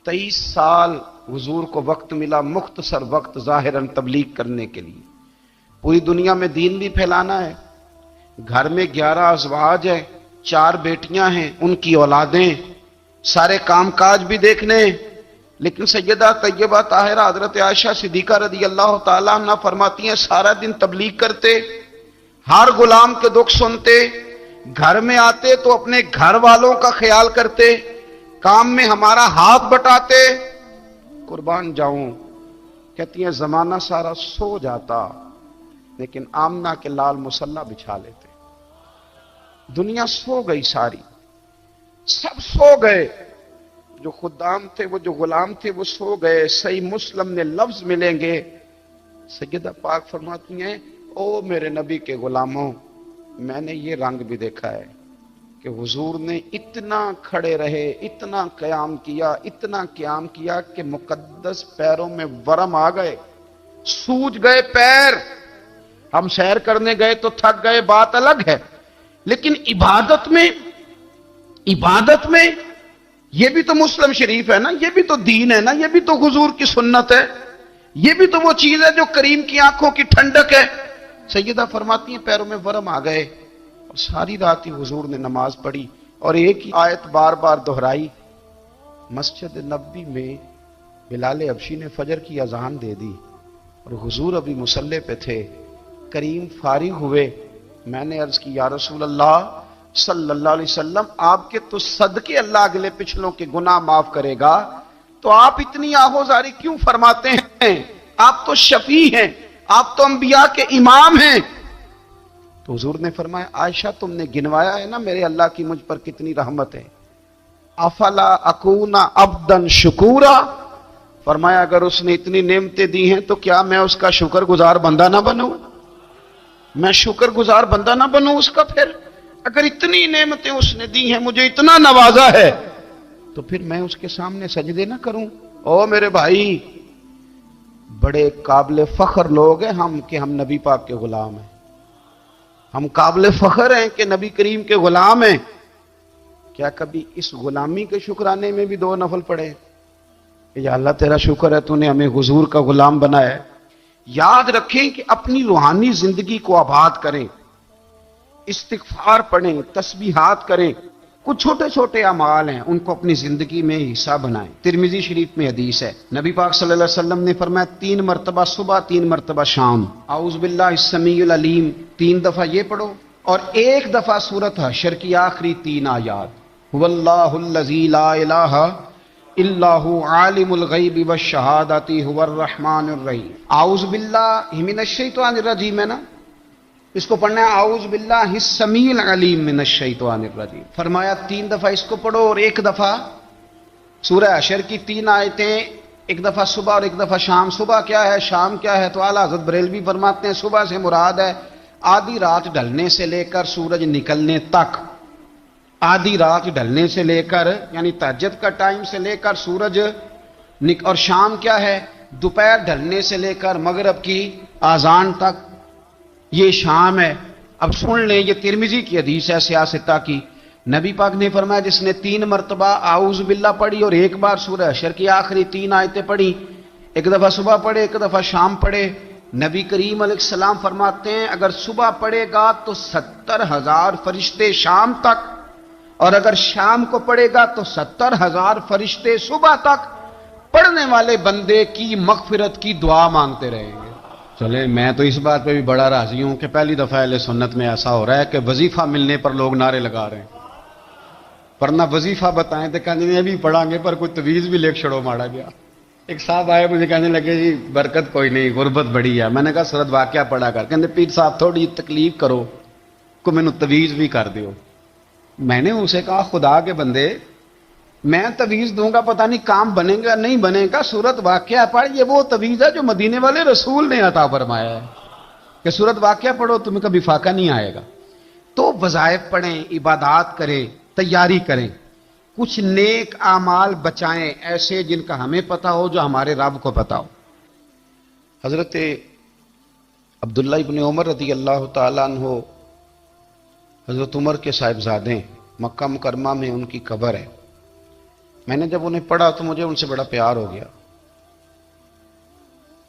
23 سال حضور کو وقت ملا، مختصر وقت ظاہراً تبلیغ کرنے کے لیے، پوری دنیا میں دین بھی پھیلانا ہے۔ گھر میں 11 ازواج ہیں، 4 بیٹیاں ہیں، ان کی اولادیں، سارے کام کاج بھی دیکھنے ہیں۔ لیکن سیدہ طیبہ طاہرہ حضرت عائشہ صدیقہ رضی اللہ تعالیٰ عنہ فرماتی ہیں سارا دن تبلیغ کرتے، ہر غلام کے دکھ سنتے، گھر میں آتے تو اپنے گھر والوں کا خیال کرتے، کام میں ہمارا ہاتھ بٹاتے۔ قربان جاؤں، کہتی ہیں زمانہ سارا سو جاتا لیکن آمنہ کے لال مصلی بچھا لیتے۔ دنیا سو گئی، ساری سب سو گئے، جو خدام تھے، وہ جو غلام تھے، وہ سو گئے۔ صحیح مسلم میں لفظ ملیں گے، سیدہ پاک فرماتی ہیں او میرے نبی کے غلاموں، میں نے یہ رنگ بھی دیکھا ہے کہ حضور نے اتنا کھڑے رہے، اتنا قیام کیا، اتنا قیام کیا کہ مقدس پیروں میں ورم آ گئے، سوج گئے پیر۔ ہم سیر کرنے گئے تو تھک گئے، بات الگ ہے، لیکن عبادت میں یہ بھی تو مسلم شریف ہے نا، یہ بھی تو دین ہے نا، یہ بھی تو حضور کی سنت ہے، یہ بھی تو وہ چیز ہے جو کریم کی آنکھوں کی ٹھنڈک ہے۔ سیدہ فرماتی ہیں پیروں میں ورم آ گئے، اور ساری رات ہی حضور نے نماز پڑھی اور ایک ہی آیت بار بار دہرائی۔ مسجد نبوی میں بلال حبشی نے فجر کی اذان دے دی اور حضور ابھی مصلی پہ تھے، کریم فارغ ہوئے۔ میں نے عرض کی یا رسول اللہ صلی اللہ علیہ وسلم، آپ کے تو صدقے اللہ اگلے پچھلوں کے گناہ معاف کرے گا، تو آپ اتنی آہوزاری کیوں فرماتے ہیں؟ آپ تو شفیع ہیں، آپ تو انبیاء کے امام ہیں۔ تو حضور نے فرمایا عائشہ تم نے گنوایا ہے نا میرے اللہ کی مجھ پر کتنی رحمت ہے، افلا اکون عبدا شکورا، فرمایا اگر اس نے اتنی نعمتیں دی ہیں تو کیا میں اس کا شکر گزار بندہ نہ بنوں؟ میں شکر گزار بندہ نہ بنوں اس کا؟ پھر اگر اتنی نعمتیں اس نے دی ہیں، مجھے اتنا نوازا ہے، تو پھر میں اس کے سامنے سجدے نہ کروں؟ او میرے بھائی، بڑے قابل فخر لوگ ہیں ہم کہ ہم نبی پاک کے غلام ہیں، ہم قابل فخر ہیں کہ نبی کریم کے غلام ہیں۔ کیا کبھی اس غلامی کے شکرانے میں بھی 2 نفل پڑھے کہ یا اللہ تیرا شکر ہے تو نے ہمیں حضور کا غلام بنایا ہے؟ یاد رکھیں کہ اپنی روحانی زندگی کو آباد کریں، استغفار پڑھیں، تسبیحات کریں، کچھ چھوٹے چھوٹے اعمال ہیں ان کو اپنی زندگی میں حصہ بنائیں۔ ترمذی شریف میں حدیث ہے، نبی پاک صلی اللہ علیہ وسلم نے فرمایا 3 مرتبہ صبح، 3 مرتبہ شام اعوذ باللہ السمیع العلیم 3 دفعہ یہ پڑھو، اور 1 دفعہ سورۃ حشر کی آخری 3 آیات، هو اللہ الذی لا الہ الا هو عالم الغیب والشہادۃ هو الرحمن الرحیم۔ اعوذ باللہ من الشیطان الرجیم ہے نا، اس کو پڑھنا ہے اعوذ باللہ السمیع العلیم من الشیطان الرجیم۔ فرمایا 3 دفعہ اس کو پڑھو اور 1 دفعہ سورہ حشر کی 3 آیتیں، 1 دفعہ صبح اور 1 دفعہ شام۔ صبح کیا ہے، شام کیا ہے؟ تو اعلیٰ حضرت بریلوی فرماتے ہیں صبح سے مراد ہے آدھی رات ڈھلنے سے لے کر سورج نکلنے تک، آدھی رات ڈھلنے سے لے کر یعنی تہجد کا ٹائم سے لے کر سورج اور شام کیا ہے، دوپہر ڈھلنے سے لے کر مغرب کی آذان تک، یہ شام ہے۔ اب سن لیں، یہ ترمذی کی حدیث ہے سیاستہ کی، نبی پاک نے فرمایا جس نے 3 مرتبہ اعوذ باللہ پڑھی اور 1 بار سورہ حشر کی آخری 3 آیتیں پڑھی، 1 دفعہ صبح پڑھے، 1 دفعہ شام پڑھے، نبی کریم علیہ السلام فرماتے ہیں اگر صبح پڑھے گا تو 70,000 فرشتے شام تک، اور اگر شام کو پڑھے گا تو 70,000 فرشتے صبح تک پڑھنے والے بندے کی مغفرت کی دعا مانگتے رہیں گے۔ چلے میں تو اس بات پہ بھی بڑا راضی ہوں کہ پہلی دفعہ اہل سنت میں ایسا ہو رہا ہے کہ وظیفہ ملنے پر لوگ نعرے لگا رہے ہیں، ورنہ وظیفہ بتائیں تو کہنے ابھی پڑھیں گے پر کوئی تویز بھی لکھ چھڑو مارا گیا۔ ایک صاحب آئے مجھے کہنے لگے جی برکت کوئی نہیں، غربت بڑی ہے۔ میں نے کہا سورۃ واقعہ پڑھا کر، کہنے پیر صاحب تھوڑی تکلیف کرو کو میں نے تویز بھی کر دیو۔ میں نے اسے کہا خدا کے بندے میں تویز دوں گا پتہ نہیں کام بنے گا نہیں بنے گا، سورۃ واقعہ پڑھ، یہ وہ تویز ہے جو مدینے والے رسول نے عطا فرمایا ہے کہ سورۃ واقعہ پڑھو تمہیں کبھی فاقہ نہیں آئے گا۔ تو وظائف پڑھیں، عبادات کریں، تیاری کریں، کچھ نیک اعمال بچائیں ایسے جن کا ہمیں پتہ ہو، جو ہمارے رب کو پتہ ہو۔ حضرت عبداللہ ابن عمر رضی اللہ تعالیٰ عنہ حضرت عمر کے صاحبزادے، مکہ مکرمہ میں ان کی قبر ہے۔ میں نے جب انہیں پڑھا تو مجھے ان سے بڑا پیار ہو گیا،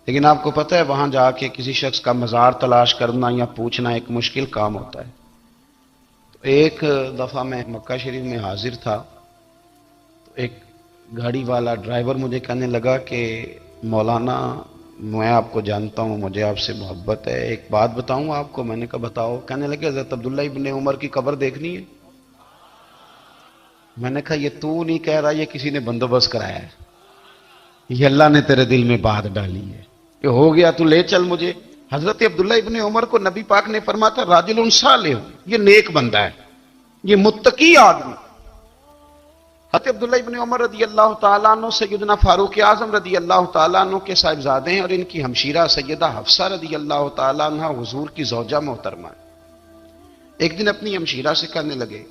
لیکن آپ کو پتہ ہے وہاں جا کے کسی شخص کا مزار تلاش کرنا یا پوچھنا ایک مشکل کام ہوتا ہے۔ تو ایک دفعہ میں مکہ شریف میں حاضر تھا، تو ایک گاڑی والا ڈرائیور مجھے کہنے لگا کہ مولانا میں آپ کو جانتا ہوں، مجھے آپ سے محبت ہے، ایک بات بتاؤں آپ کو؟ میں نے کہا بتاؤ۔ کہنے لگے حضرت عبداللہ ابن عمر کی قبر دیکھنی ہے۔ میں نے کہا یہ تو نہیں کہہ رہا، یہ کسی نے بندوبست کرایا ہے، یہ اللہ نے تیرے دل میں بات ڈالی ہے کہ ہو گیا تو لے چل مجھے۔ حضرت عبداللہ ابن عمر کو نبی پاک نے فرمایا تھا راجل صالح، یہ نیک بندہ ہے، یہ متقی آدمی۔ حضرت عبداللہ ابن عمر رضی اللہ تعالیٰ عنہ سیدنا فاروق اعظم رضی اللہ تعالیٰ عنہ کے صاحبزادے ہیں، اور ان کی ہمشیرہ سیدہ حفصہ رضی اللہ تعالیٰ عنہ حضور کی زوجہ محترمہ ہے۔ ایک دن اپنی ہمشیرہ سے کہنے لگے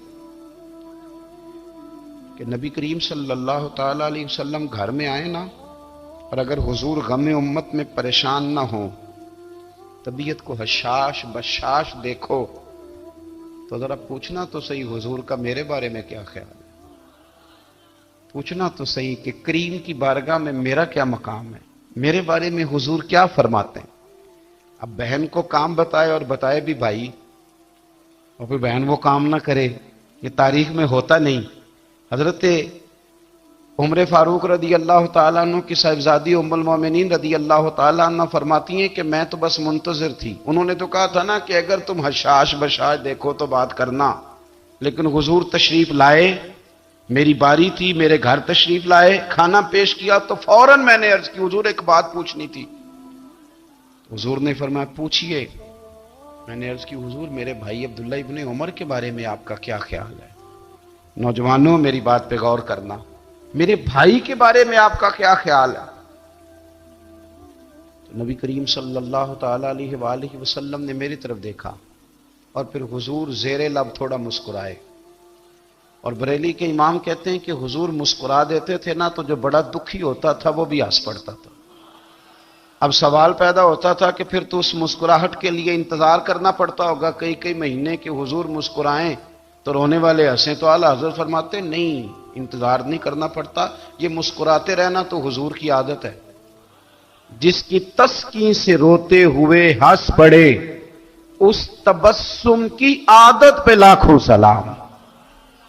کہ نبی کریم صلی اللہ تعالیٰ علیہ وسلم گھر میں آئے نا، اور اگر حضور غم امت میں پریشان نہ ہوں، طبیعت کو حشاش بشاش دیکھو، تو ذرا پوچھنا تو صحیح حضور کا میرے بارے میں کیا خیال ہے، پوچھنا تو صحیح کہ کریم کی بارگاہ میں میرا کیا مقام ہے، میرے بارے میں حضور کیا فرماتے ہیں۔ اب بہن کو کام بتائے، اور بتائے بھی بھائی، اور پھر بہن وہ کام نہ کرے، یہ تاریخ میں ہوتا نہیں۔ حضرت عمر فاروق رضی اللہ تعالیٰ عنہ کی صاحبزادی ام المومنین رضی اللہ تعالیٰ عنہ فرماتی ہیں کہ میں تو بس منتظر تھی، انہوں نے تو کہا تھا نا کہ اگر تم حشاش بشاش دیکھو تو بات کرنا، لیکن حضور تشریف لائے، میری باری تھی، میرے گھر تشریف لائے، کھانا پیش کیا تو فوراً میں نے عرض کی حضور ایک بات پوچھنی تھی۔ حضور نے فرمایا پوچھئے۔ میں نے عرض کی حضور میرے بھائی عبداللہ ابن عمر کے بارے میں آپ کا کیا خیال ہے؟ نوجوانوں میری بات پہ غور کرنا، میرے بھائی کے بارے میں آپ کا کیا خیال ہے؟ تو نبی کریم صلی اللہ تعالیٰ علیہ وآلہ وسلم نے میری طرف دیکھا، اور پھر حضور زیر لب تھوڑا مسکرائے، اور بریلی کے امام کہتے ہیں کہ حضور مسکرا دیتے تھے نا تو جو بڑا دکھی ہوتا تھا وہ بھی ہنس پڑتا تھا۔ اب سوال پیدا ہوتا تھا کہ پھر تو اس مسکراہٹ کے لیے انتظار کرنا پڑتا ہوگا کئی کئی مہینے کہ حضور مسکرائیں تو رونے والے ہنسیں، تو اعلیٰ حضرت فرماتے نہیں، انتظار نہیں کرنا پڑتا، یہ مسکراتے رہنا تو حضور کی عادت ہے۔ جس کی تسکین سے روتے ہوئے ہنس پڑے، اس تبسم کی عادت پہ لاکھوں سلام۔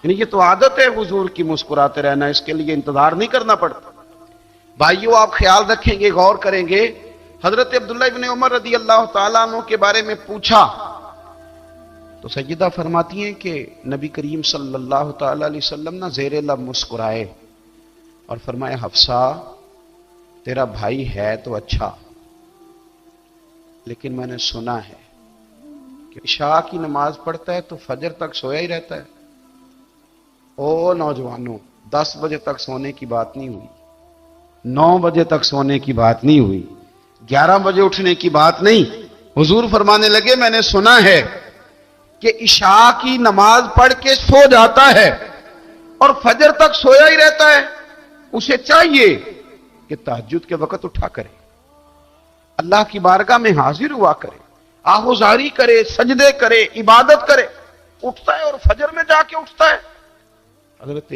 یعنی یہ تو عادت ہے حضور کی مسکراتے رہنا، اس کے لیے انتظار نہیں کرنا پڑتا۔ بھائیو آپ خیال رکھیں گے، غور کریں گے، حضرت عبداللہ ابن عمر رضی اللہ تعالیٰ عنہ کے بارے میں پوچھا تو سیدہ فرماتی ہیں کہ نبی کریم صلی اللہ تعالیٰ علیہ وسلم نہ زیر لب مسکرائے اور فرمایا حفصہ تیرا بھائی ہے تو اچھا، لیکن میں نے سنا ہے کہ عشاء کی نماز پڑھتا ہے تو فجر تک سویا ہی رہتا ہے۔ او نوجوانوں، 10 بجے تک سونے کی بات نہیں ہوئی، 9 بجے تک سونے کی بات نہیں ہوئی، 11 بجے اٹھنے کی بات نہیں۔ حضور فرمانے لگے میں نے سنا ہے کہ عشاء کی نماز پڑھ کے سو جاتا ہے اور فجر تک سویا ہی رہتا ہے، اسے چاہیے کہ تہجد کے وقت اٹھا کرے، اللہ کی بارگاہ میں حاضر ہوا کرے، آہوزاری کرے، سجدے کرے، عبادت کرے۔ اٹھتا ہے اور فجر میں جا کے اٹھتا ہے۔ حضرت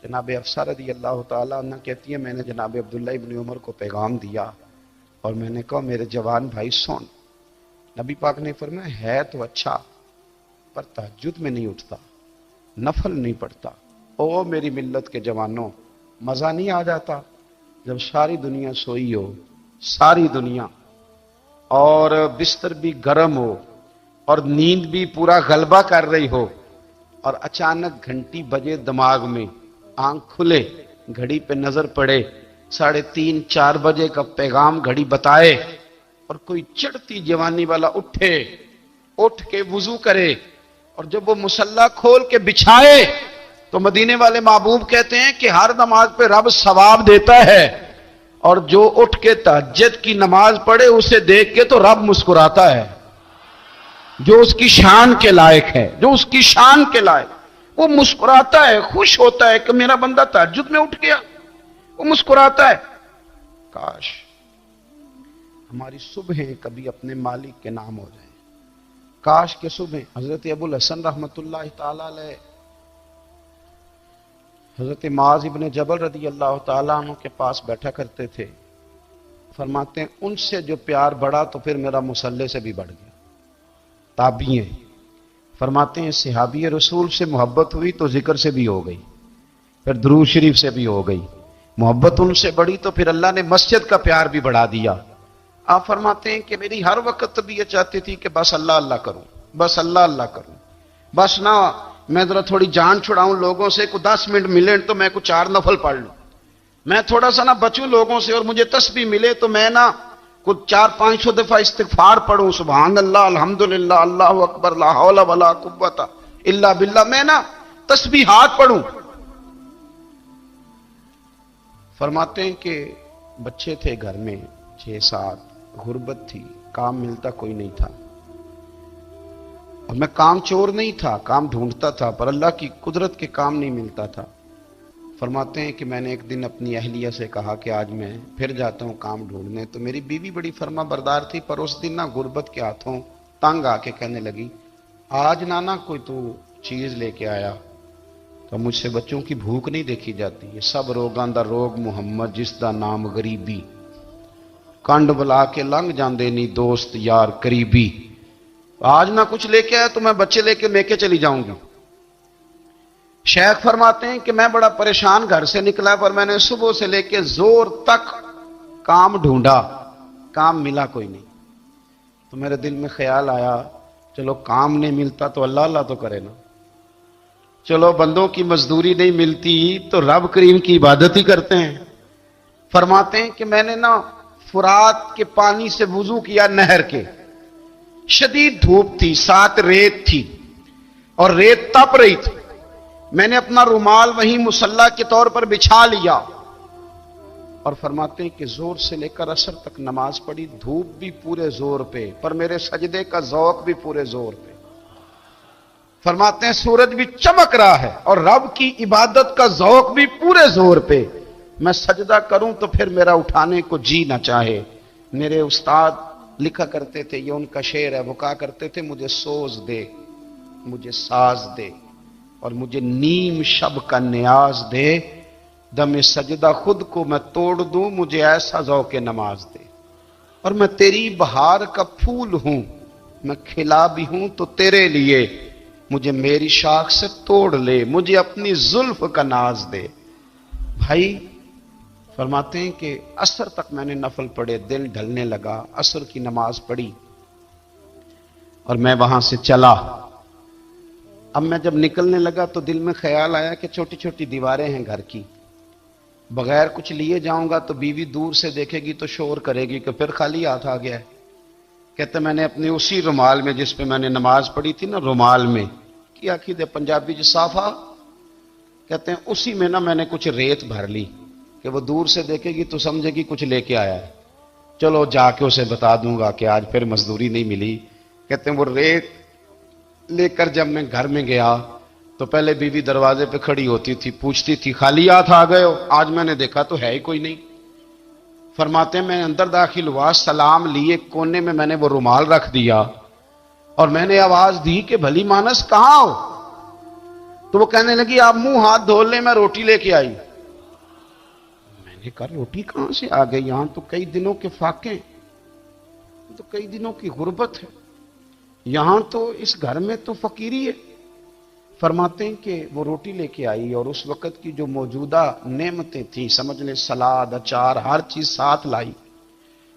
جناب حفصہ رضی اللہ تعالیٰ عنہ کہتی ہے میں نے جناب عبداللہ ابن عمر کو پیغام دیا اور میں نے کہا میرے جوان بھائی سن۔ نبی پاک نے فرمایا ہے تو اچھا، پر تہجد میں نہیں اٹھتا، نفل نہیں پڑھتا۔ او میری ملت کے جوانوں، مزہ نہیں آ جاتا جب ساری دنیا سوئی ہو، ساری دنیا، اور بستر بھی گرم ہو اور نیند بھی پورا غلبہ کر رہی ہو، اور اچانک گھنٹی بجے دماغ میں، آنکھ کھلے، گھڑی پہ نظر پڑے، 3:30 4 بجے کا پیغام گھڑی بتائے، اور کوئی چڑھتی جوانی والا اٹھ کے وضو کرے، اور جب وہ مصلی کھول کے بچھائے تو مدینے والے محبوب کہتے ہیں کہ ہر نماز پہ رب ثواب دیتا ہے، اور جو اٹھ کے تہجد کی نماز پڑھے اسے دیکھ کے تو رب مسکراتا ہے، جو اس کی شان کے لائق ہے، جو اس کی شان کے لائق، وہ مسکراتا ہے، خوش ہوتا ہے کہ میرا بندہ تہجد میں اٹھ گیا، وہ مسکراتا ہے۔ کاش ہماری صبحیں کبھی اپنے مالک کے نام ہو جائیں، کاش کے صبح۔ حضرت ابو الحسن رحمت اللہ تعالی علیہ حضرت معاذ ابن جبل رضی اللہ تعالیٰ عنہ کے پاس بیٹھا کرتے تھے. فرماتے ہیں ان سے جو پیار بڑھا تو پھر میرا مصلی سے بھی بڑھ گیا. تابعی ہیں. فرماتے ہیں صحابی رسول سے محبت ہوئی تو ذکر سے بھی ہو گئی, پھر درود شریف سے بھی ہو گئی. محبت ان سے بڑھی تو پھر اللہ نے مسجد کا پیار بھی بڑھا دیا. آپ فرماتے ہیں کہ میری ہر وقت طبیعت چاہتی تھی کہ بس اللہ اللہ کروں, بس اللہ اللہ کروں, بس نہ میں ذرا تھوڑی جان چھڑاؤں لوگوں سے, کو 10 منٹ ملے تو میں کچھ 4 نفل پڑھ لوں, میں تھوڑا سا نہ بچوں لوگوں سے, اور مجھے تسبیح ملے تو میں نہ کچھ 400-500 دفعہ استغفار پڑھوں, سبحان اللہ, الحمدللہ, اللہ اکبر, لا حول ولا قوت الا باللہ, میں نہ تسبیحات پڑھوں. فرماتے ہیں کہ بچے تھے گھر میں 6-7, غربت تھی, کام ملتا کوئی نہیں تھا, اور میں کام چور نہیں تھا, کام ڈھونڈتا تھا, پر اللہ کی قدرت کے کام نہیں ملتا تھا. فرماتے ہیں کہ میں نے ایک دن اپنی اہلیہ سے کہا کہ آج میں پھر جاتا ہوں کام ڈھونڈنے. تو میری بیوی بڑی فرما بردار تھی, پر اس دن نہ غربت کے ہاتھوں تنگ آ کے کہنے لگی, آج نانا کوئی تو چیز لے کے آیا, تو مجھ سے بچوں کی بھوک نہیں دیکھی جاتی. یہ سب روگاں دا روگ محمد جس دا نام غریبی, کنڈ بلا کے لنگ جاندے نہیں دوست یار قریبی. آج نہ کچھ لے کے آیا تو میں بچے لے کے میکے چلی جاؤں گی. شیخ فرماتے ہیں کہ میں بڑا پریشان گھر سے نکلا, پر میں نے صبح سے لے کے زور تک کام ڈھونڈا, کام ملا کوئی نہیں. تو میرے دل میں خیال آیا, چلو کام نہیں ملتا تو اللہ اللہ تو کرے نا, چلو بندوں کی مزدوری نہیں ملتی تو رب کریم کی عبادت ہی کرتے ہیں. فرماتے ہیں کہ میں نے نا فرات کے پانی سے وضو کیا, نہر کے, شدید دھوپ تھی, ساتھ ریت تھی, اور ریت تپ رہی تھی. میں نے اپنا رومال وہیں مصلی کے طور پر بچھا لیا, اور فرماتے ہیں کہ زور سے لے کر عصر تک نماز پڑھی, دھوپ بھی پورے زور پہ, پر میرے سجدے کا ذوق بھی پورے زور پہ. فرماتے ہیں سورج بھی چمک رہا ہے, اور رب کی عبادت کا ذوق بھی پورے زور پہ. میں سجدہ کروں تو پھر میرا اٹھانے کو جی نہ چاہے. میرے استاد لکھا کرتے تھے, یہ ان کا شعر ہے, وہ کہا کرتے تھے مجھے سوز دے, مجھے ساز دے, اور مجھے نیم شب کا نیاز دے, دم سجدہ خود کو میں توڑ دوں, مجھے ایسا ذوق نماز دے. اور میں تیری بہار کا پھول ہوں, میں کھلا بھی ہوں تو تیرے لیے, مجھے میری شاخ سے توڑ لے, مجھے اپنی زلف کا ناز دے. بھائی فرماتے ہیں کہ عصر تک میں نے نفل پڑھے, دل ڈھلنے لگا, عصر کی نماز پڑھی, اور میں وہاں سے چلا. اب میں جب نکلنے لگا تو دل میں خیال آیا کہ چھوٹی چھوٹی دیواریں ہیں گھر کی, بغیر کچھ لیے جاؤں گا تو بیوی دور سے دیکھے گی تو شور کرے گی کہ پھر خالی ہاتھ آ گیا ہے. کہتے میں نے اپنے اسی رومال میں جس پہ میں نے نماز پڑھی تھی نا, رومال میں کیا کی دے پنجابی جو صافہ کہتے ہیں, اسی میں نا میں نے کچھ ریت بھر لی کہ وہ دور سے دیکھے گی تو سمجھے گی کچھ لے کے آیا ہے. چلو جا کے اسے بتا دوں گا کہ آج پھر مزدوری نہیں ملی. کہتے ہیں وہ ریت لے کر جب میں گھر میں گیا تو پہلے بیوی دروازے پہ کھڑی ہوتی تھی, پوچھتی تھی خالی ہاتھ آ گئے ہو, آج میں نے دیکھا تو ہے ہی کوئی نہیں. فرماتے ہیں میں اندر داخل ہوا, سلام لیے, کونے میں میں نے وہ رومال رکھ دیا, اور میں نے آواز دی کہ بھلی مانس کہاں ہو. تو وہ کہنے لگی آپ منہ ہاتھ دھو لیں, میں روٹی لے کے آئی. میں نے کہا روٹی کہاں سے آ گئی, یہاں تو کئی دنوں کے فاقے, تو کئی دنوں کی غربت ہے, یہاں تو اس گھر میں تو فقیری ہے. فرماتے ہیں کہ وہ روٹی لے کے آئی, اور اس وقت کی جو موجودہ نعمتیں تھیں, سمجھ لیں سلاد, اچار, ہر چیز ساتھ لائی.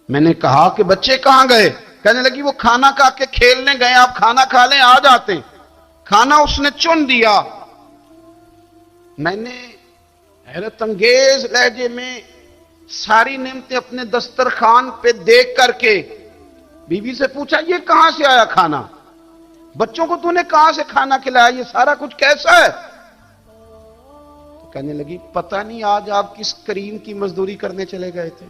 میں نے کہا کہ بچے کہاں گئے؟ کہنے لگی وہ کھانا کھا کے کھیلنے گئے, آپ کھانا کھا لیں آ جاتے. کھانا اس نے چن دیا. میں نے حیرت انگیز لہجے میں ساری نعمتیں اپنے دسترخوان پہ دیکھ کر کے بیوی سے پوچھا یہ کہاں سے آیا کھانا, بچوں کو تو نے کہاں سے کھانا کھلایا, یہ سارا کچھ کیسا ہے؟ تو کہنے لگی پتہ نہیں آج آپ کس کریم کی مزدوری کرنے چلے گئے تھے,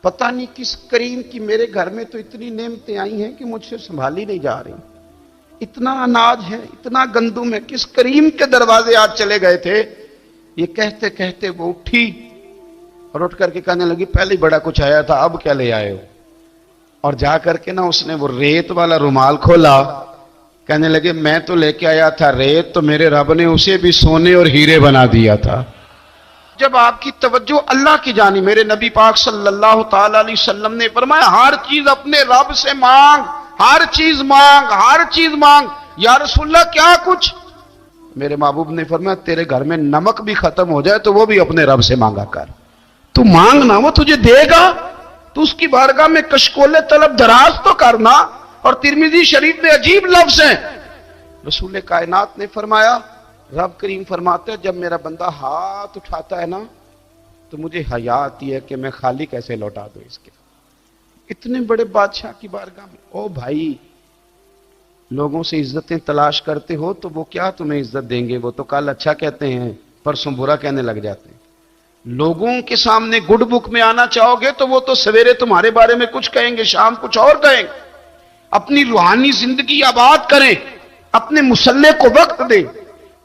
پتہ نہیں کس کریم کی, میرے گھر میں تو اتنی نعمتیں آئی ہیں کہ مجھ سے سنبھالی نہیں جا رہی, اتنا اناج ہے, اتنا گندم ہے, کس کریم کے دروازے آج چلے گئے تھے. یہ کہتے کہتے وہ اٹھی اور اٹھ کر کے کہنے لگی پہلے بڑا کچھ آیا تھا, اب کیا لے آئے ہو. اور جا کر کے نا اس نے وہ ریت والا رومال کھولا, کہنے لگے میں تو لے کے آیا تھا ریت، تو میرے رب نے اسے بھی سونے اور ہیرے بنا دیا تھا۔ جب آپ کی توجہ اللہ کی جانب، میرے نبی پاک صلی اللہ تعالی علیہ وسلم نے فرمایا ہر چیز اپنے رب سے مانگ، ہر چیز مانگ، ہر چیز مانگ۔ یا رسول اللہ کیا کچھ؟ میرے محبوب نے فرمایا تیرے گھر میں نمک بھی ختم ہو جائے تو وہ بھی اپنے رب سے مانگا کر، تو مانگنا وہ تجھے دے گا، تو اس کی بارگاہ میں کشکول طلب دراز تو کرنا۔ اور ترمذی شریف میں عجیب لفظ ہیں، رسول کائنات نے فرمایا، رب کریم فرماتے ہیں جب میرا بندہ ہاتھ اٹھاتا ہے نا تو مجھے حیا آتی ہے کہ میں خالی کیسے لوٹا دوں اس کے۔ اتنے بڑے بادشاہ کی بارگاہ میں، او بھائی لوگوں سے عزتیں تلاش کرتے ہو تو وہ کیا تمہیں عزت دیں گے؟ وہ تو کل اچھا کہتے ہیں پرسوں برا کہنے لگ جاتے ہیں۔ لوگوں کے سامنے گڈ بک میں آنا چاہو گے تو وہ تو سویرے تمہارے بارے میں کچھ کہیں گے، شام کچھ اور کہیں گے۔ اپنی روحانی زندگی آباد کریں، اپنے مسلح کو وقت دیں،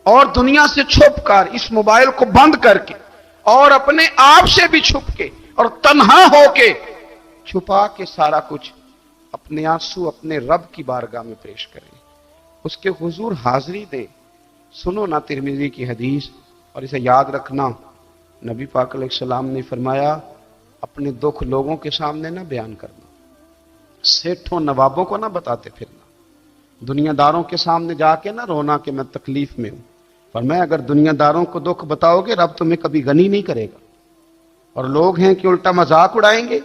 اور دنیا سے چھپ کر اس موبائل کو بند کر کے اور اپنے آپ سے بھی چھپ کے اور تنہا ہو کے چھپا کے سارا کچھ اپنے آنسو اپنے رب کی بارگاہ میں پیش کریں، اس کے حضور حاضری دیں۔ سنو نا ترمذی کی حدیث، اور اسے یاد رکھنا، نبی پاک علیہ السلام نے فرمایا اپنے دکھ لوگوں کے سامنے نہ بیان کرنا، سیٹھوں نوابوں کو نہ بتاتے پھرنا، دنیا داروں کے سامنے جا کے نہ رونا کہ میں تکلیف میں ہوں۔ فرمایا اگر دنیا داروں کو دکھ بتاؤ گے رب تمہیں کبھی غنی نہیں کرے گا، اور لوگ ہیں کہ الٹا مذاق اڑائیں گے۔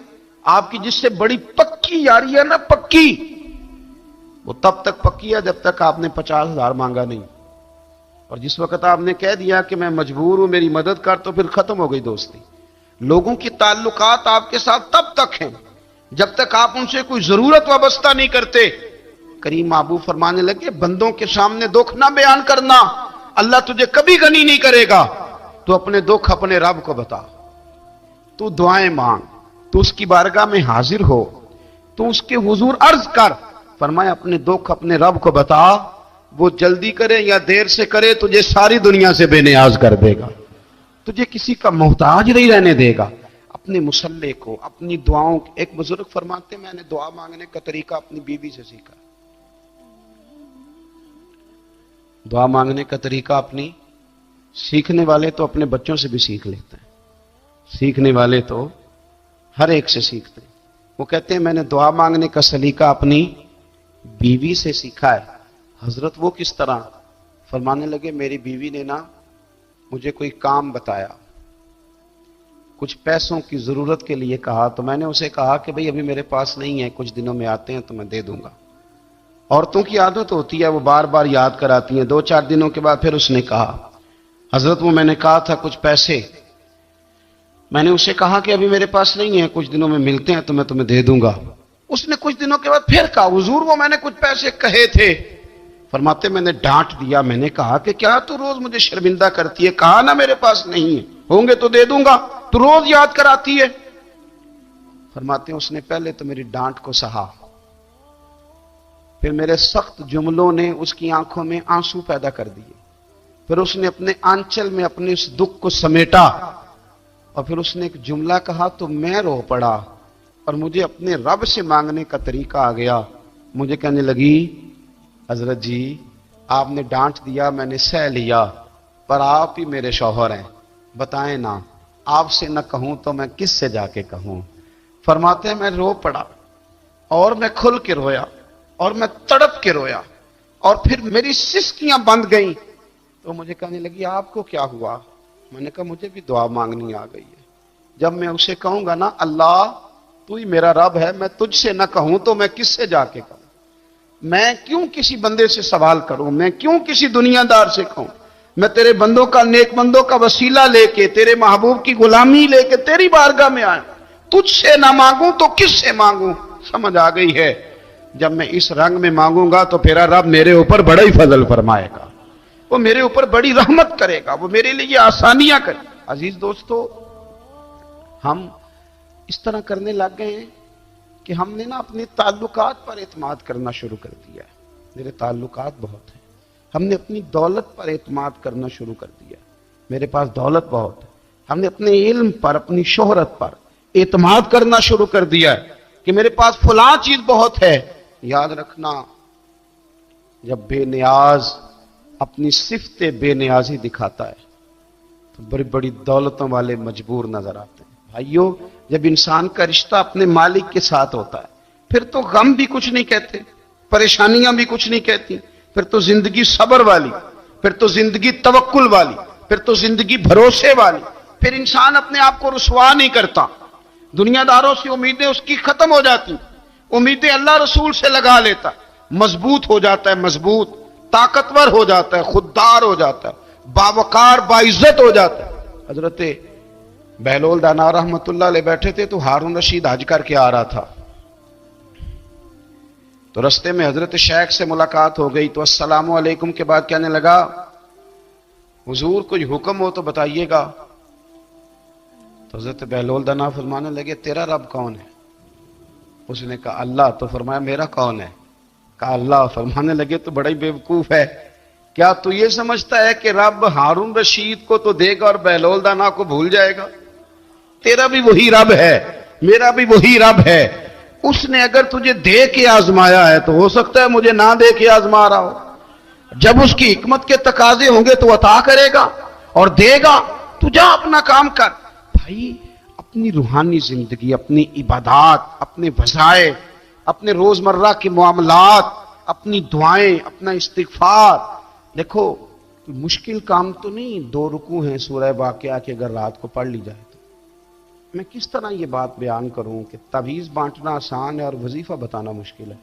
آپ کی جس سے بڑی پکی یاری ہے نا، پکی، وہ تب تک پکی ہے جب تک آپ نے 50,000 مانگا نہیں، اور جس وقت آپ نے کہہ دیا کہ میں مجبور ہوں میری مدد کر تو پھر ختم ہو گئی دوستی۔ لوگوں کی تعلقات آپ کے ساتھ تب تک ہیں جب تک آپ ان سے کوئی ضرورت وابستہ نہیں کرتے۔ کریم محبوب فرمانے لگے بندوں کے سامنے دکھ نہ بیان کرنا، اللہ تجھے کبھی غنی نہیں کرے گا۔ تو اپنے دکھ اپنے رب کو بتا، تو دعائیں مانگ، تو اس کی بارگاہ میں حاضر ہو، تو اس کے حضور عرض کر۔ فرمایا اپنے دکھ اپنے رب کو بتا، وہ جلدی کرے یا دیر سے کرے تجھے ساری دنیا سے بے نیاز کر دے گا، تجھے کسی کا محتاج نہیں رہنے دے گا۔ اپنے مسلح کو، اپنی دعاؤں، ایک بزرگ فرماتے میں نے دعا مانگنے کا طریقہ اپنی بیوی سے سیکھا۔ دعا مانگنے کا طریقہ اپنی، سیکھنے والے تو اپنے بچوں سے بھی سیکھ لیتے ہیں، سیکھنے والے تو ہر ایک سے سیکھتے ہیں۔ وہ کہتے ہیں میں نے دعا مانگنے کا سلیقہ اپنی بیوی سے سیکھا ہے۔ حضرت وہ کس طرح؟ فرمانے لگے میری بیوی نے نا مجھے کوئی کام بتایا، کچھ پیسوں کی ضرورت کے لیے کہا، تو میں نے اسے کہا کہ بھئی ابھی میرے پاس نہیں ہے، کچھ دنوں میں آتے ہیں تو میں دے دوں گا۔ عورتوں کی عادت ہوتی ہے وہ بار بار یاد کراتی ہیں، 2-4 دنوں کے بعد پھر اس نے کہا حضرت وہ میں نے کہا تھا کچھ پیسے، میں نے اسے کہا کہ ابھی میرے پاس نہیں ہے، کچھ دنوں میں ملتے ہیں تو میں تمہیں دے دوں گا۔ اس نے کچھ دنوں کے بعد پھر کہا حضور وہ میں نے کچھ پیسے کہے تھے۔ فرماتے میں نے ڈانٹ دیا، میں نے کہا کہ کیا تو روز مجھے شرمندہ کرتی ہے، کہا نا میرے پاس نہیں ہے، ہوں گے تو دے دوں گا، تو روز یاد کراتی ہے۔ فرماتے ہیں اس نے پہلے تو میری ڈانٹ کو سہا، پھر میرے سخت جملوں نے اس کی آنکھوں میں آنسو پیدا کر دیے، پھر اس نے اپنے آنچل میں اپنے اس دکھ کو سمیٹا، اور پھر اس نے ایک جملہ کہا تو میں رو پڑا، اور مجھے اپنے رب سے مانگنے کا طریقہ آ گیا۔ مجھے کہنے لگی حضرت جی آپ نے ڈانٹ دیا، میں نے سہ لیا، پر آپ ہی میرے شوہر ہیں، بتائیں نا آپ سے نہ کہوں تو میں کس سے جا کے کہوں۔ فرماتے ہیں میں رو پڑا، اور میں کھل کے رویا، اور میں تڑپ کے رویا، اور پھر میری سسکیاں بند گئیں۔ تو مجھے کہنے لگی آپ کو کیا ہوا؟ میں نے کہا مجھے بھی دعا مانگنی آ گئی ہے، جب میں اسے کہوں گا نا اللہ تو ہی میرا رب ہے، میں تجھ سے نہ کہوں تو میں کس سے جا کے کہوں؟ میں کیوں کسی بندے سے سوال کروں؟ میں کیوں کسی دنیا دار سے کہوں؟ میں تیرے بندوں کا، نیک بندوں کا وسیلہ لے کے، تیرے محبوب کی غلامی لے کے تیری بارگاہ میں آئیں، تجھ سے نہ مانگوں تو کس سے مانگوں؟ سمجھ آ گئی ہے؟ جب میں اس رنگ میں مانگوں گا تو پھر رب میرے اوپر بڑا ہی فضل فرمائے گا، وہ میرے اوپر بڑی رحمت کرے گا، وہ میرے لیے آسانیاں کرے گا۔ عزیز دوستو، ہم اس طرح کرنے لگ گئے ہیں کہ ہم نے نا اپنے تعلقات پر اعتماد کرنا شروع کر دیا ہے۔ میرے تعلقات بہت ہیں، ہم نے اپنی دولت پر اعتماد کرنا شروع کر دیا ہے، میرے پاس دولت بہت ہے، ہم نے اپنے علم پر، اپنی شہرت پر اعتماد کرنا شروع کر دیا ہے کہ میرے پاس فلاں چیز بہت ہے۔ یاد رکھنا جب بے نیاز اپنی صفت بے نیازی دکھاتا ہے تو بڑی بڑی دولتوں والے مجبور نظر آتے ہیں۔ بھائیو، جب انسان کا رشتہ اپنے مالک کے ساتھ ہوتا ہے پھر تو غم بھی کچھ نہیں کہتے، پریشانیاں بھی کچھ نہیں کہتی، پھر تو زندگی صبر والی، پھر تو زندگی توکل والی، پھر تو زندگی بھروسے والی، پھر انسان اپنے آپ کو رسوا نہیں کرتا، دنیا داروں سے امیدیں اس کی ختم ہو جاتی، امیدیں اللہ رسول سے لگا لیتا، مضبوط ہو جاتا ہے، مضبوط، طاقتور ہو جاتا ہے، خوددار ہو جاتا ہے، باوقار باعزت ہو جاتا ہے۔ حضرت بہلول دانا رحمت اللہ علیہ بیٹھے تھے تو ہارون رشید حج کر کے آ رہا تھا، تو رستے میں حضرت شیخ سے ملاقات ہو گئی تو السلام علیکم کے بعد کہنے لگا حضور کوئی حکم ہو تو بتائیے گا۔ تو حضرت بہلول دانا فرمانے لگے تیرا رب کون ہے؟ اس نے کہا اللہ۔ تو فرمایا میرا کون ہے؟ کہا اللہ۔ فرمانے لگے تو بڑا ہی بیوقوف ہے، کیا تو یہ سمجھتا ہے کہ رب ہارون رشید کو تو دے گا اور بہلول دانا کو بھول جائے گا؟ تیرا بھی وہی رب ہے، میرا بھی وہی رب ہے، اس نے اگر تجھے دے کے آزمایا ہے تو ہو سکتا ہے مجھے نہ دے کے آزما رہا ہو، جب اس کی حکمت کے تقاضے ہوں گے تو عطا کرے گا اور دے گا، تو جا اپنا کام کر۔ بھائی اپنی روحانی زندگی، اپنی عبادات، اپنے وظائف، اپنے روزمرہ کے معاملات، اپنی دعائیں، اپنا استغفار، دیکھو کوئی مشکل کام تو نہیں، 2 رکوع ہیں سورہ واقعہ کے اگر رات کو پڑھ لی جائے تو میں کس طرح یہ بات بیان کروں کہ تعویذ بانٹنا آسان ہے اور وظیفہ بتانا مشکل ہے؟